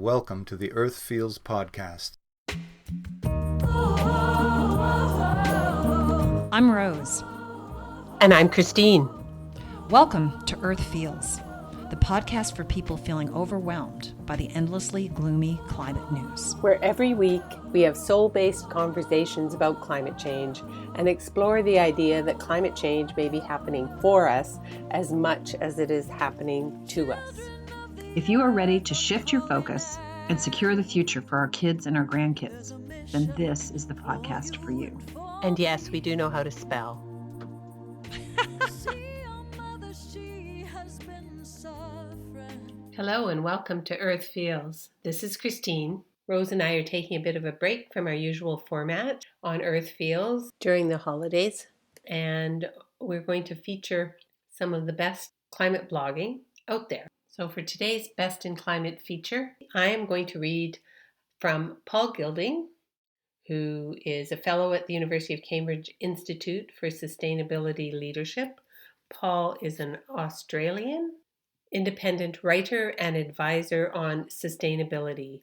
welcome to the Earth Feels podcast. I'm Rose. And I'm Christine. Welcome to Earth Feels, the podcast for people feeling overwhelmed by the endlessly gloomy climate news. Where every week we have soul-based conversations about climate change and explore the idea that climate change may be happening for us as much as it is happening to us. If you are ready to shift your focus and secure the future for our kids and our grandkids, then this is the podcast for you. And yes, we do know how to spell. Hello and welcome to Earth Feels. This is Christine. Rose and I are taking a bit of a break from our usual format on Earth Feels during the holidays, and we're going to feature some of the best climate blogging out there. So for today's Best in Climate feature, I am going to read from Paul Gilding, who is a fellow at the University of Cambridge Institute for Sustainability Leadership. Paul is an Australian independent writer and advisor on sustainability.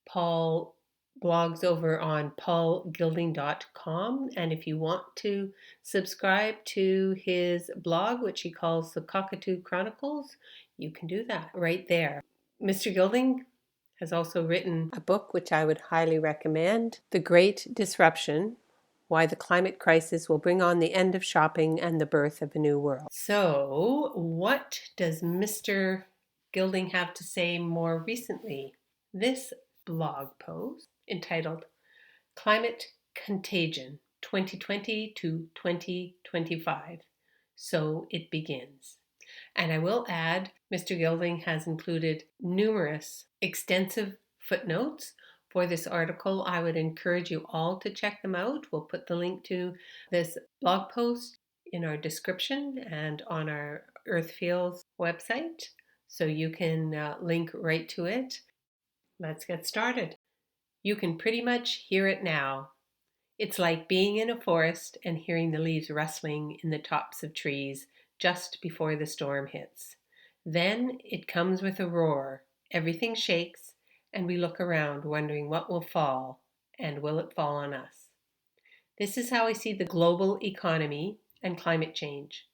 Paul blogs over on paulgilding.com, and if you want to subscribe to his blog, which he calls the Cockatoo Chronicles, you can do that right there. Mr. Gilding has also written a book which I would highly recommend, The Great Disruption: Why the Climate Crisis Will Bring on the End of Shopping and the Birth of a New World. So, what does Mr. Gilding have to say more recently? This blog post entitled Climate Contagion 2020 to 2025. So it begins. And I will add, Mr. Gilding has included numerous extensive footnotes for this article. I would encourage you all to check them out. We'll put the link to this blog post in our description and on our Earth Feels website, so you can link right to it. Let's get started. You can pretty much hear it now. It's like being in a forest and hearing the leaves rustling in the tops of trees just before the storm hits. Then it comes with a roar. Everything shakes, and we look around wondering what will fall, and will it fall on us? This is how I see the global economy and climate change.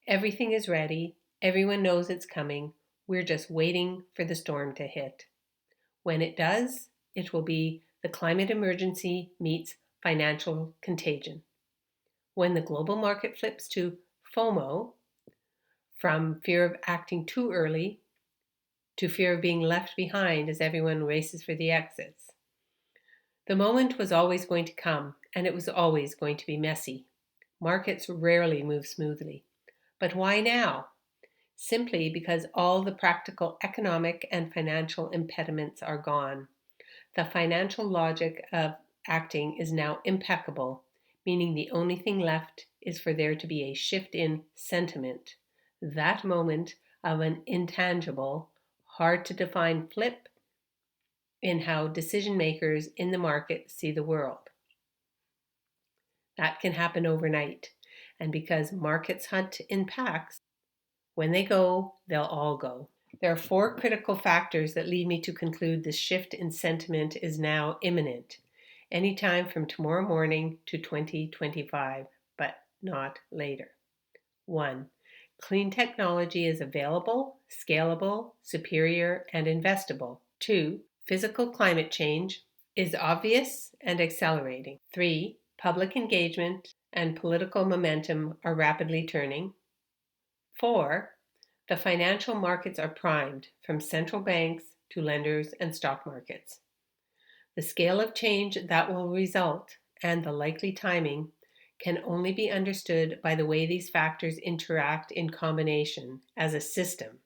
Everything is ready. Everyone knows it's coming. We're just waiting for the storm to hit. When it does, it will be the climate emergency meets financial contagion. When the global market flips to FOMO, from fear of acting too early to fear of being left behind as everyone races for the exits. The moment was always going to come, and it was always going to be messy. Markets rarely move smoothly. But why now? Simply because all the practical economic and financial impediments are gone. The financial logic of acting is now impeccable, meaning the only thing left is for there to be a shift in sentiment, that moment of an intangible, hard to define flip in how decision makers in the market see the world. That can happen overnight, and because markets hunt in packs, when they go, they'll all go. There are 4 critical factors that lead me to conclude this shift in sentiment is now imminent, anytime from tomorrow morning to 2025, but not later. 1. Clean technology is available, scalable, superior, and investable. 2. Physical climate change is obvious and accelerating. 3. Public engagement and political momentum are rapidly turning. 4. The financial markets are primed, from central banks to lenders and stock markets. The scale of change that will result and the likely timing can only be understood by the way these factors interact in combination as a system.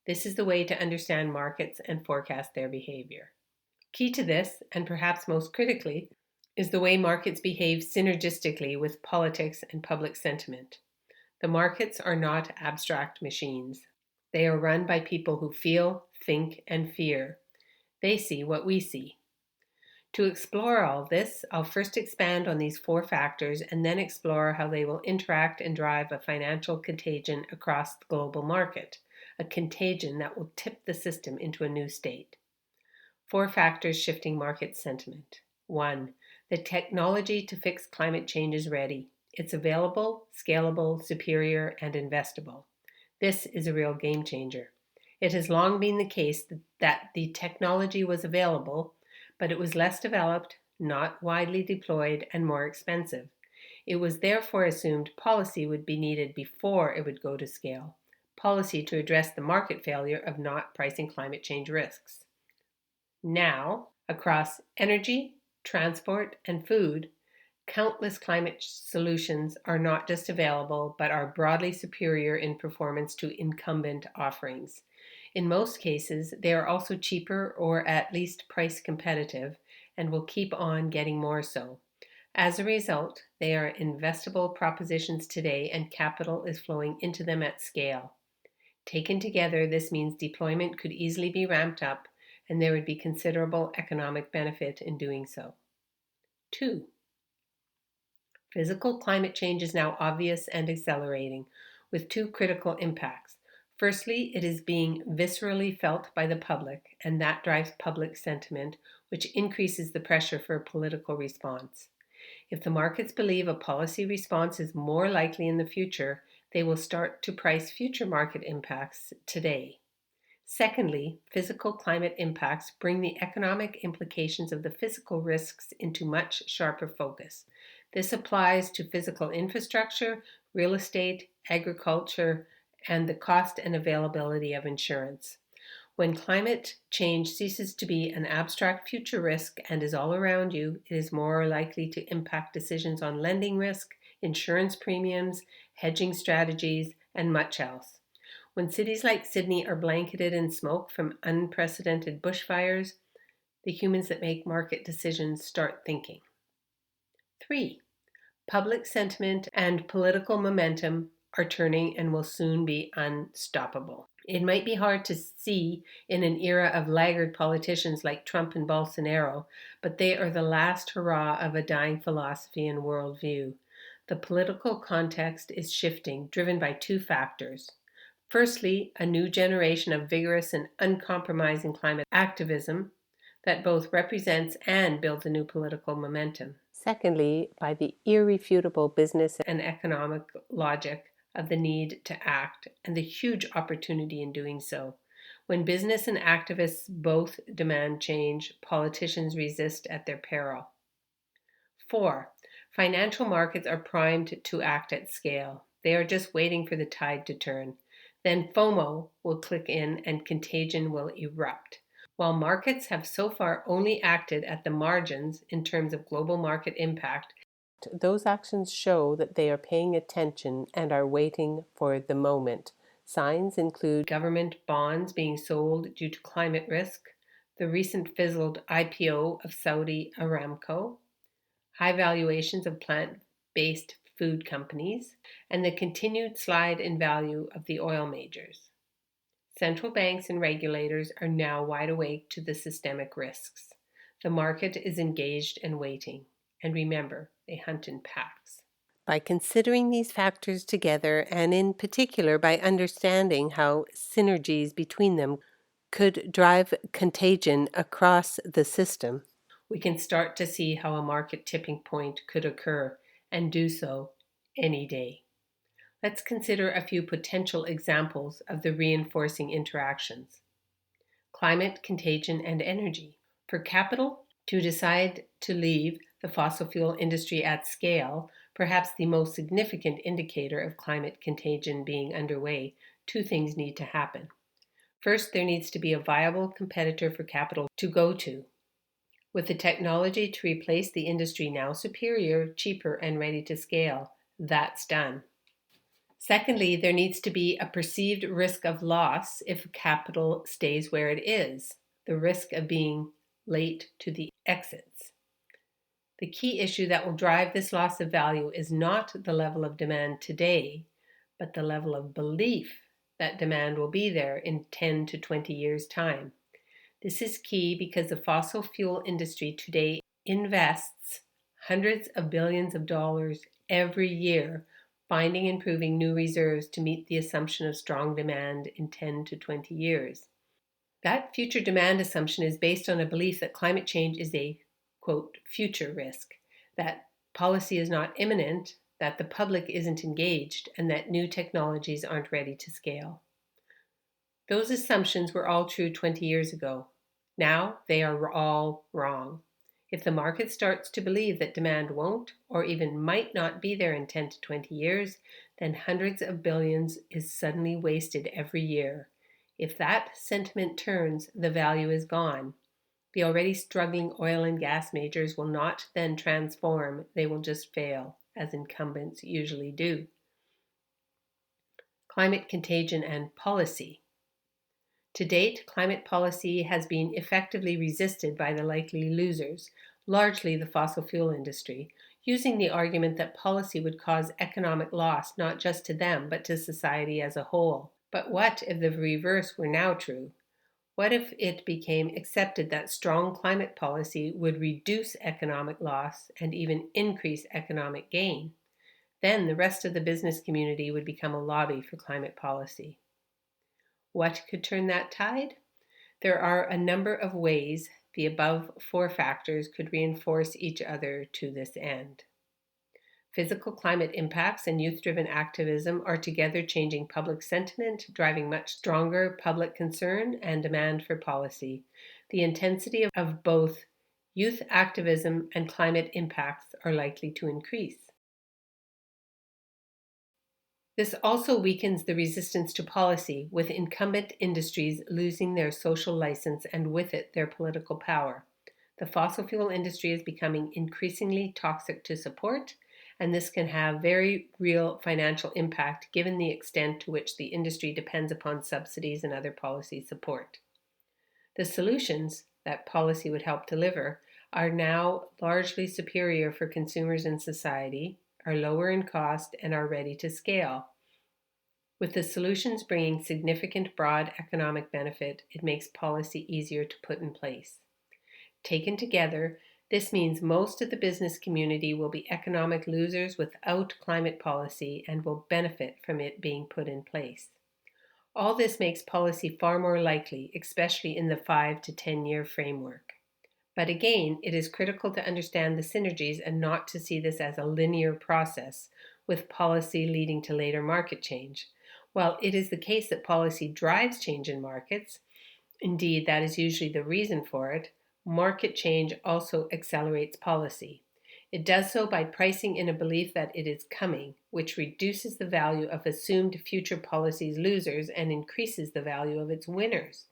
This is the way to understand markets and forecast their behavior. Key to this, and perhaps most critically, is the way markets behave synergistically with politics and public sentiment. The markets are not abstract machines. They are run by people who feel, think, and fear. They see what we see. To explore all this, I'll first expand on these 4 factors and then explore how they will interact and drive a financial contagion across the global market, a contagion that will tip the system into a new state. 4 factors shifting market sentiment. 1. The technology to fix climate change is ready. It's available, scalable, superior, and investable. This is a real game changer. It has long been the case that the technology was available, but it was less developed, not widely deployed, and more expensive. It was therefore assumed policy would be needed before it would go to scale. Policy to address the market failure of not pricing climate change risks. Now, across energy, transport, and food, countless climate solutions are not just available, but are broadly superior in performance to incumbent offerings. In most cases, they are also cheaper or at least price competitive and will keep on getting more so. As a result, they are investable propositions today and capital is flowing into them at scale. Taken together, this means deployment could easily be ramped up and there would be considerable economic benefit in doing so. 2. Physical climate change is now obvious and accelerating, with 2 critical impacts. Firstly, it is being viscerally felt by the public, and that drives public sentiment, which increases the pressure for a political response. If the markets believe a policy response is more likely in the future, they will start to price future market impacts today. Secondly, physical climate impacts bring the economic implications of the physical risks into much sharper focus. This applies to physical infrastructure, real estate, agriculture, and the cost and availability of insurance. When climate change ceases to be an abstract future risk and is all around you, it is more likely to impact decisions on lending risk, insurance premiums, hedging strategies, and much else. When cities like Sydney are blanketed in smoke from unprecedented bushfires, the humans that make market decisions start thinking. 3. Public sentiment and political momentum are turning and will soon be unstoppable. It might be hard to see in an era of laggard politicians like Trump and Bolsonaro, but they are the last hurrah of a dying philosophy and worldview. The political context is shifting, driven by 2 factors. Firstly, a new generation of vigorous and uncompromising climate activism that both represents and builds a new political momentum. Secondly, by the irrefutable business and economic logic of the need to act and the huge opportunity in doing so. When business and activists both demand change, politicians resist at their peril. 4. Financial markets are primed to act at scale. They are just waiting for the tide to turn. Then FOMO will click in and contagion will erupt. While markets have so far only acted at the margins in terms of global market impact, those actions show that they are paying attention and are waiting for the moment. Signs include government bonds being sold due to climate risk, the recent fizzled IPO of Saudi Aramco, high valuations of plant-based food companies, and the continued slide in value of the oil majors. Central banks and regulators are now wide awake to the systemic risks. The market is engaged and waiting. And remember, they hunt in packs. By considering these factors together, and in particular by understanding how synergies between them could drive contagion across the system, we can start to see how a market tipping point could occur, and do so any day. Let's consider a few potential examples of the reinforcing interactions. Climate, contagion, and energy. For capital to decide to leave the fossil fuel industry at scale, perhaps the most significant indicator of climate contagion being underway, 2 things need to happen. First, there needs to be a viable competitor for capital to go to, with the technology to replace the industry now superior, cheaper, and ready to scale. That's done. Secondly, there needs to be a perceived risk of loss if capital stays where it is, the risk of being late to the exits. The key issue that will drive this loss of value is not the level of demand today, but the level of belief that demand will be there in 10 to 20 years' time. This is key because the fossil fuel industry today invests hundreds of billions of dollars every year finding and proving new reserves to meet the assumption of strong demand in 10 to 20 years. That future demand assumption is based on a belief that climate change is a, quote, future risk, that policy is not imminent, that the public isn't engaged, and that new technologies aren't ready to scale. Those assumptions were all true 20 years ago. Now they are all wrong. If the market starts to believe that demand won't or even might not be there in 10 to 20 years, then hundreds of billions is suddenly wasted every year. If that sentiment turns, the value is gone. The already struggling oil and gas majors will not then transform, they will just fail, as incumbents usually do. Climate contagion and policy. To date, climate policy has been effectively resisted by the likely losers, largely the fossil fuel industry, using the argument that policy would cause economic loss not just to them, but to society as a whole. But what if the reverse were now true? What if it became accepted that strong climate policy would reduce economic loss and even increase economic gain? Then the rest of the business community would become a lobby for climate policy. What could turn that tide? There are a number of ways the above four factors could reinforce each other to this end. Physical climate impacts and youth-driven activism are together changing public sentiment, driving much stronger public concern and demand for policy. The intensity of both youth activism and climate impacts are likely to increase. This also weakens the resistance to policy, with incumbent industries losing their social license and with it their political power. The fossil fuel industry is becoming increasingly toxic to support, and this can have very real financial impact given the extent to which the industry depends upon subsidies and other policy support. The solutions that policy would help deliver are now largely superior for consumers and society, are lower in cost, and are ready to scale. With the solutions bringing significant broad economic benefit, it makes policy easier to put in place. Taken together, this means most of the business community will be economic losers without climate policy and will benefit from it being put in place. All this makes policy far more likely, especially in the 5 to 10-year framework. But again, it is critical to understand the synergies and not to see this as a linear process, with policy leading to later market change. While it is the case that policy drives change in markets, indeed that is usually the reason for it, market change also accelerates policy. It does so by pricing in a belief that it is coming, which reduces the value of assumed future policy's losers and increases the value of its winners.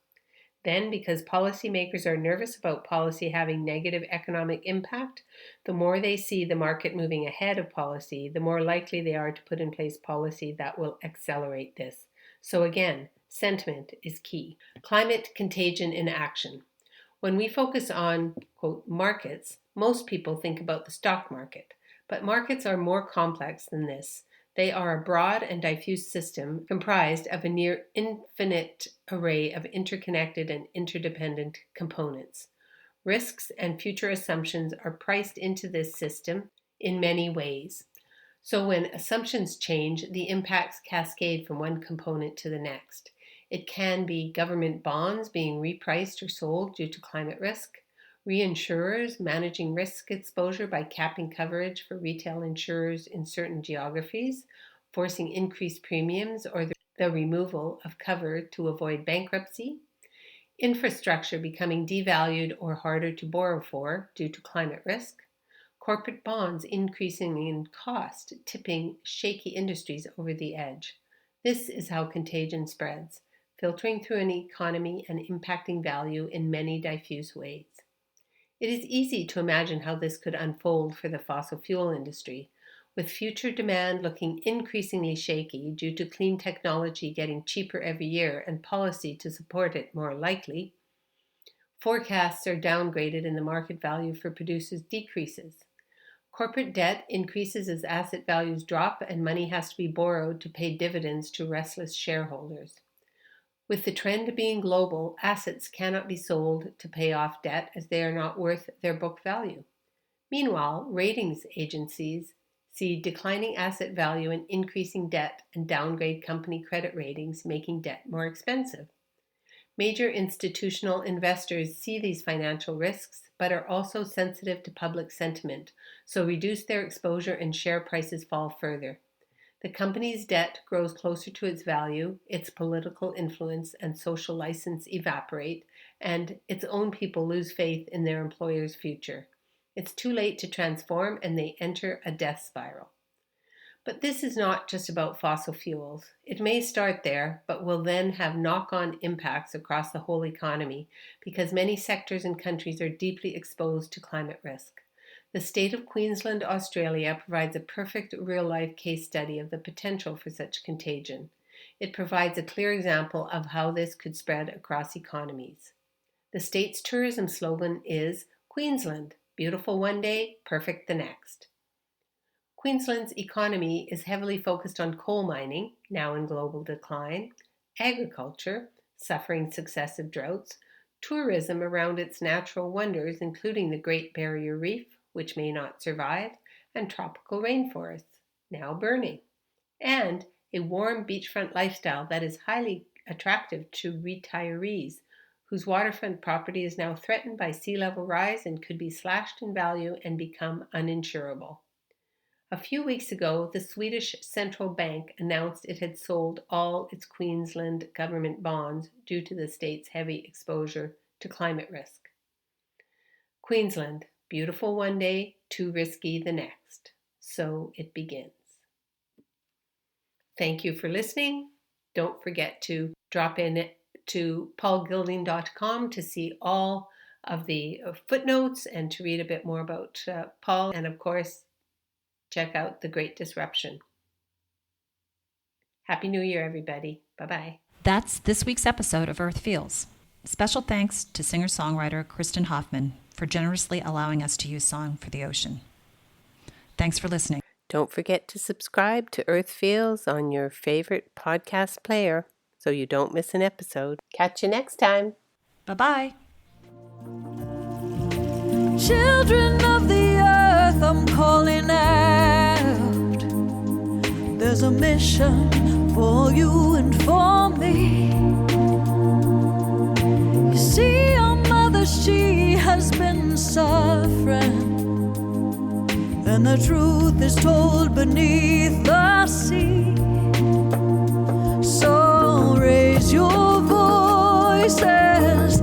Then, because policymakers are nervous about policy having negative economic impact, the more they see the market moving ahead of policy, the more likely they are to put in place policy that will accelerate this. So again, sentiment is key. Climate contagion in action. When we focus on, quote, markets, most people think about the stock market, but markets are more complex than this. They are a broad and diffuse system comprised of a near infinite array of interconnected and interdependent components. Risks and future assumptions are priced into this system in many ways. So when assumptions change, the impacts cascade from one component to the next. It can be government bonds being repriced or sold due to climate risk, reinsurers managing risk exposure by capping coverage for retail insurers in certain geographies, forcing increased premiums or the removal of cover to avoid bankruptcy, infrastructure becoming devalued or harder to borrow for due to climate risk, corporate bonds increasing in cost, tipping shaky industries over the edge. This is how contagion spreads, filtering through an economy and impacting value in many diffuse ways. It is easy to imagine how this could unfold for the fossil fuel industry, with future demand looking increasingly shaky due to clean technology getting cheaper every year and policy to support it more likely. Forecasts are downgraded and the market value for producers decreases. Corporate debt increases as asset values drop and money has to be borrowed to pay dividends to restless shareholders. With the trend being global, assets cannot be sold to pay off debt as they are not worth their book value. Meanwhile, ratings agencies see declining asset value and increasing debt and downgrade company credit ratings, making debt more expensive. Major institutional investors see these financial risks, but are also sensitive to public sentiment, so reduce their exposure and share prices fall further. The company's debt grows closer to its value, its political influence and social license evaporate, and its own people lose faith in their employer's future. It's too late to transform, and they enter a death spiral. But this is not just about fossil fuels. It may start there, but will then have knock-on impacts across the whole economy because many sectors and countries are deeply exposed to climate risk. The state of Queensland, Australia provides a perfect real-life case study of the potential for such contagion. It provides a clear example of how this could spread across economies. The state's tourism slogan is Queensland, beautiful one day, perfect the next. Queensland's economy is heavily focused on coal mining, now in global decline, agriculture, suffering successive droughts, tourism around its natural wonders, including the Great Barrier Reef, which may not survive, and tropical rainforests, now burning, and a warm beachfront lifestyle that is highly attractive to retirees, whose waterfront property is now threatened by sea level rise and could be slashed in value and become uninsurable. A few weeks ago, the Swedish central bank announced it had sold all its Queensland government bonds due to the state's heavy exposure to climate risk. Queensland, beautiful one day, too risky the next. So it begins. Thank you for listening. Don't forget to drop in to paulgilding.com to see all of the footnotes and to read a bit more about Paul, and of course, check out The Great Disruption. Happy New Year, everybody. Bye-bye. That's this week's episode of Earth Feels. Special thanks to singer-songwriter Kristen Hoffman for generously allowing us to use Song for the Ocean. Thanks for listening. Don't forget to subscribe to Earth Feels on your favorite podcast player so you don't miss an episode. Catch you next time. Bye-bye. Children of the earth, I'm calling out. There's a mission for you and for me. You see, your mother, she has been suffering, and the truth is told beneath the sea. So raise your voices